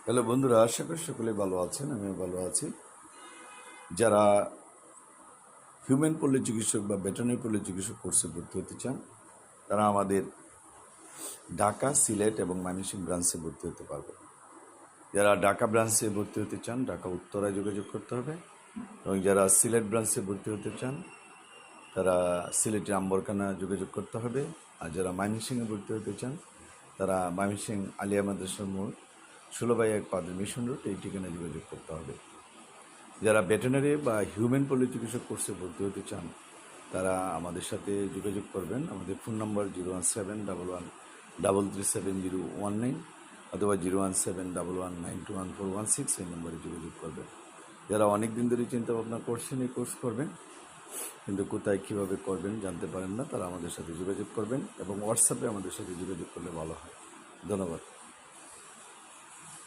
Hello বন্ধুরা, আশা করি সকলে ভালো আছেন। আমিও ভালো আছি। যারা হিউম্যান পল্লী চিকিৎসক বা ভেটেরিনারি পল্লী চিকিৎসক কোর্সে ভর্তি হতে চান, তারা আমাদের ঢাকা, সিলেট এবং ময়মনসিংহ ব্রাঞ্চে ভর্তি হতে পারবে। যারা ঢাকা ব্রাঞ্চে ভর্তি হতে চান, ঢাকা উত্তরায় যোগাযোগ করতে হবে। এবং যারা সিলেট ব্রাঞ্চে ভর্তি হতে চান, তারা সিলেটের আম্বরখানা যোগাযোগ করতে হবে। আর যারা ময়মনসিংহে ভর্তি হতে চান, তারা ময়মনসিংহ আলিয়া মাদ্রাসার মোড় 16/1 পাদের মিশন রোড, এই ঠিকানায় যোগাযোগ করতে হবে। যারা ভেটেরিনারি বা হিউম্যান পল্লী চিকিৎসক কোর্সে ভর্তি হতে চান, তারা আমাদের সাথে যোগাযোগ করবেন। আমাদের ফোন নম্বর 01711337019 অথবা 01711921416, এই নম্বরে যোগাযোগ করবেন। যারা অনেক দিন ধরে চিন্তা ভাবনা করছেন এই কোর্স করবেন, কিন্তু কোথায় কীভাবে করবেন জানতে পারেন না, তারা আমাদের সাথে যোগাযোগ করবেন এবং হোয়াটসঅ্যাপে আমাদের সাথে যোগাযোগ করলে ভালো হয়। ধন্যবাদ।